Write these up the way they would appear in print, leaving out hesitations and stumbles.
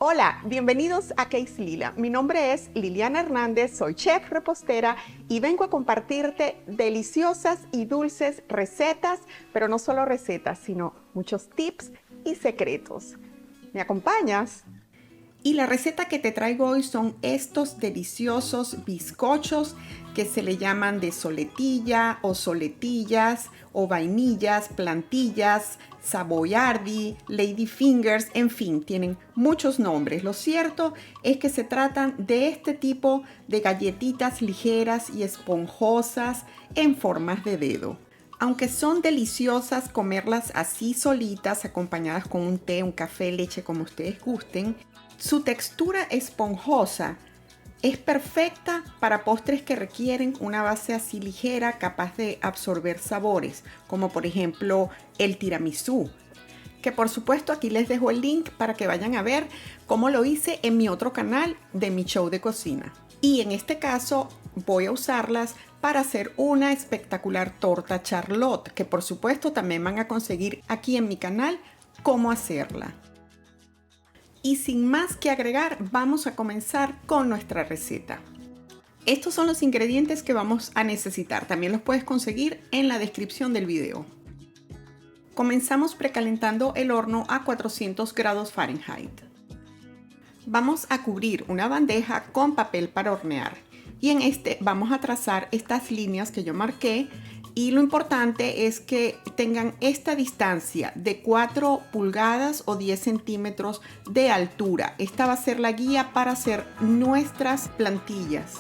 Hola, bienvenidos a Case Lila. Mi nombre es Liliana Hernández, soy chef repostera y vengo a compartirte deliciosas y dulces recetas, pero no solo recetas, sino muchos tips y secretos. ¿Me acompañas? Y la receta que te traigo hoy son estos deliciosos bizcochos que se le llaman de soletilla o soletillas o vainillas, plantillas, savoiardi, lady fingers, en fin, tienen muchos nombres. Lo cierto es que se tratan de este tipo de galletitas ligeras y esponjosas en formas de dedo. Aunque son deliciosas comerlas así solitas, acompañadas con un té, un café, leche, como ustedes gusten, su textura esponjosa es perfecta para postres que requieren una base así ligera, capaz de absorber sabores, como por ejemplo el tiramisú, que por supuesto aquí les dejo el link para que vayan a ver cómo lo hice en mi otro canal de mi show de cocina. Y en este caso voy a usarlas para hacer una espectacular torta Charlotte, que por supuesto también van a conseguir aquí en mi canal cómo hacerla. Y sin más que agregar, vamos a comenzar con nuestra receta. Estos son los ingredientes que vamos a necesitar. También los puedes conseguir en la descripción del video. Comenzamos precalentando el horno a 400 grados Fahrenheit. Vamos a cubrir una bandeja con papel para hornear. Y en este vamos a trazar estas líneas que yo marqué. Y lo importante es que tengan esta distancia de 4 pulgadas o 10 centímetros de altura. Esta va a ser la guía para hacer nuestras plantillas.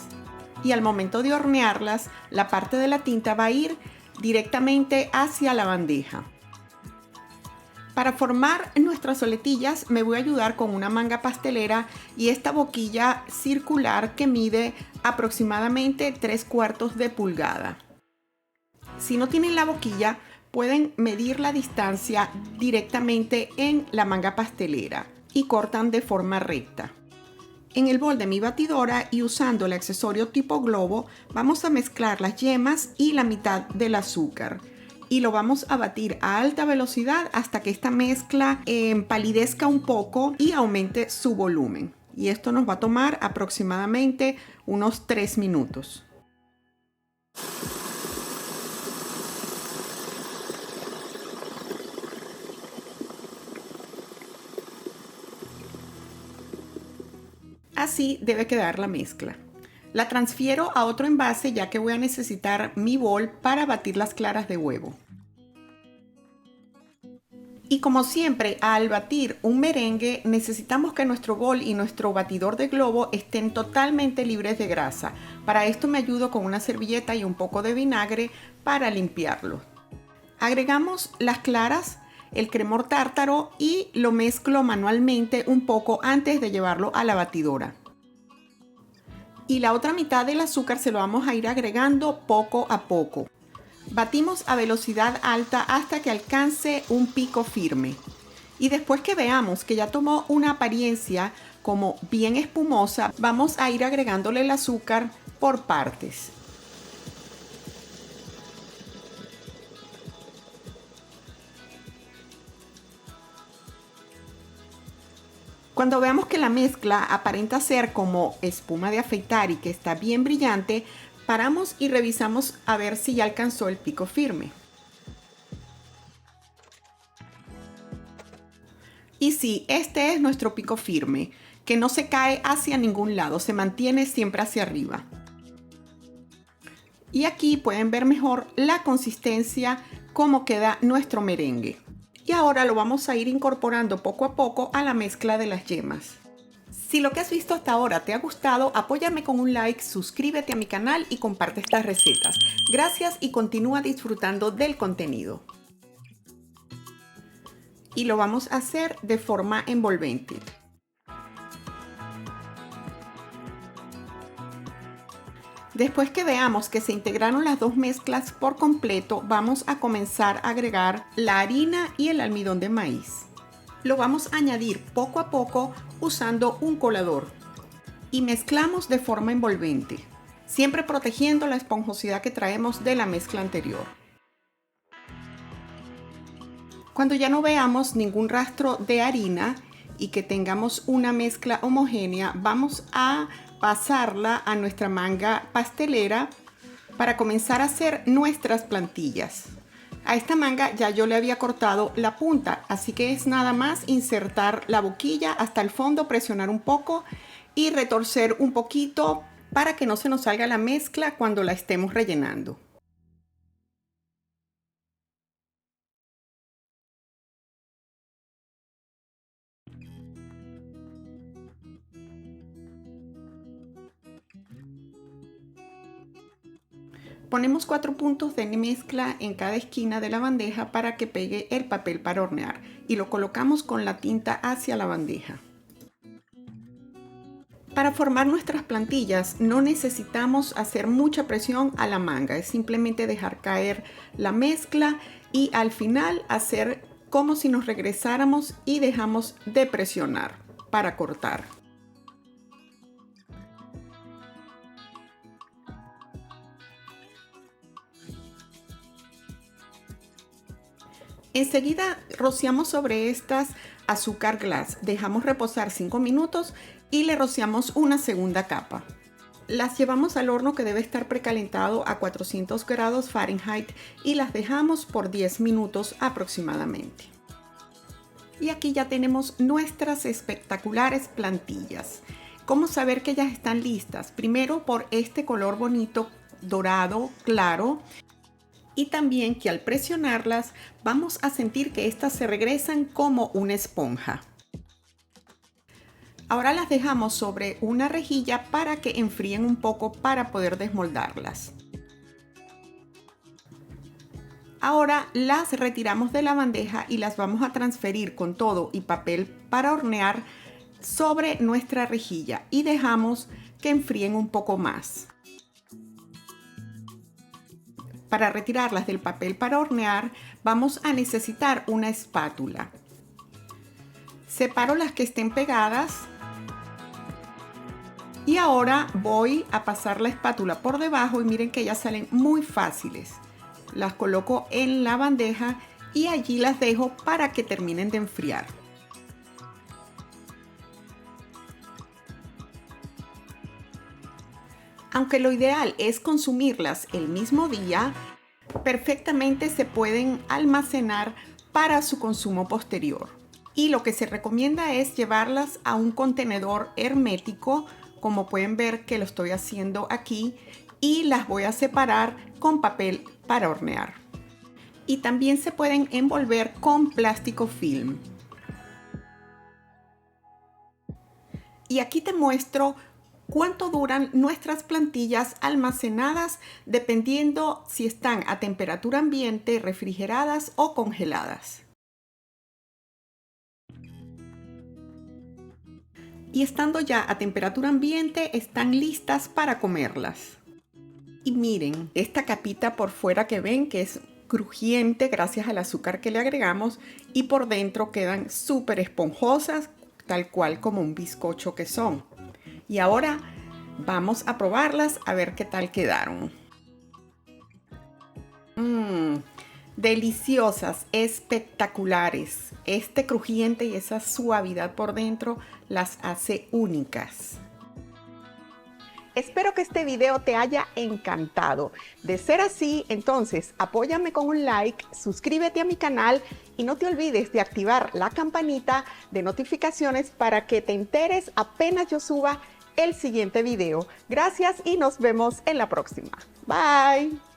Y al momento de hornearlas, la parte de la tinta va a ir directamente hacia la bandeja. Para formar nuestras soletillas me voy a ayudar con una manga pastelera y esta boquilla circular que mide aproximadamente 3/4 de pulgada. Si no tienen la boquilla, pueden medir la distancia directamente en la manga pastelera y cortan de forma recta. En el bol de mi batidora y usando el accesorio tipo globo, vamos a mezclar las yemas y la mitad del azúcar. Y lo vamos a batir a alta velocidad hasta que esta mezcla empalidezca un poco y aumente su volumen. Y esto nos va a tomar aproximadamente unos 3 minutos. Así debe quedar la mezcla. La transfiero a otro envase ya que voy a necesitar mi bol para batir las claras de huevo. Y como siempre, al batir un merengue necesitamos que nuestro bol y nuestro batidor de globo estén totalmente libres de grasa. Para esto me ayudo con una servilleta y un poco de vinagre para limpiarlo. Agregamos las claras, el cremor tártaro y lo mezclo manualmente un poco antes de llevarlo a la batidora. Y la otra mitad del azúcar se lo vamos a ir agregando poco a poco. Batimos a velocidad alta hasta que alcance un pico firme. Y después que veamos que ya tomó una apariencia como bien espumosa, vamos a ir agregándole el azúcar por partes. Cuando veamos que la mezcla aparenta ser como espuma de afeitar y que está bien brillante, paramos y revisamos a ver si ya alcanzó el pico firme. Y sí, este es nuestro pico firme, que no se cae hacia ningún lado, se mantiene siempre hacia arriba. Y aquí pueden ver mejor la consistencia, cómo queda nuestro merengue. Y ahora lo vamos a ir incorporando poco a poco a la mezcla de las yemas. Si lo que has visto hasta ahora te ha gustado, apóyame con un like, suscríbete a mi canal y comparte estas recetas. Gracias y continúa disfrutando del contenido. Y lo vamos a hacer de forma envolvente. Después que veamos que se integraron las dos mezclas por completo, vamos a comenzar a agregar la harina y el almidón de maíz. Lo vamos a añadir poco a poco usando un colador y mezclamos de forma envolvente, siempre protegiendo la esponjosidad que traemos de la mezcla anterior. Cuando ya no veamos ningún rastro de harina y que tengamos una mezcla homogénea, vamos a pasarla a nuestra manga pastelera para comenzar a hacer nuestras plantillas. A esta manga ya yo le había cortado la punta, así que es nada más insertar la boquilla hasta el fondo, presionar un poco y retorcer un poquito para que no se nos salga la mezcla cuando la estemos rellenando. Ponemos 4 puntos de mezcla en cada esquina de la bandeja para que pegue el papel para hornear y lo colocamos con la tinta hacia la bandeja. Para formar nuestras plantillas no necesitamos hacer mucha presión a la manga, es simplemente dejar caer la mezcla y al final hacer como si nos regresáramos y dejamos de presionar para cortar. Enseguida rociamos sobre estas azúcar glass, dejamos reposar 5 minutos y le rociamos una segunda capa. Las llevamos al horno que debe estar precalentado a 400 grados Fahrenheit y las dejamos por 10 minutos aproximadamente. Y aquí ya tenemos nuestras espectaculares plantillas. ¿Cómo saber que ya están listas? Primero por este color bonito dorado claro. Y también que al presionarlas vamos a sentir que estas se regresan como una esponja. Ahora las dejamos sobre una rejilla para que enfríen un poco para poder desmoldarlas. Ahora las retiramos de la bandeja y las vamos a transferir con todo y papel para hornear sobre nuestra rejilla y dejamos que enfríen un poco más. Para retirarlas del papel para hornear, vamos a necesitar una espátula. Separo las que estén pegadas y ahora voy a pasar la espátula por debajo y miren que ya salen muy fáciles. Las coloco en la bandeja y allí las dejo para que terminen de enfriar. Aunque lo ideal es consumirlas el mismo día, perfectamente se pueden almacenar para su consumo posterior. Y lo que se recomienda es llevarlas a un contenedor hermético, como pueden ver que lo estoy haciendo aquí, y las voy a separar con papel para hornear. Y también se pueden envolver con plástico film. Y aquí te muestro cuánto duran nuestras plantillas almacenadas dependiendo si están a temperatura ambiente, refrigeradas o congeladas. Y estando ya a temperatura ambiente, están listas para comerlas. Y miren, esta capita por fuera que ven que es crujiente gracias al azúcar que le agregamos y por dentro quedan súper esponjosas, tal cual como un bizcocho que son. Y ahora vamos a probarlas a ver qué tal quedaron. Deliciosas, espectaculares. Este crujiente y esa suavidad por dentro las hace únicas. Espero que este video te haya encantado. De ser así, entonces apóyame con un like, suscríbete a mi canal y no te olvides de activar la campanita de notificaciones para que te enteres apenas yo suba el siguiente video. Gracias y nos vemos en la próxima. Bye.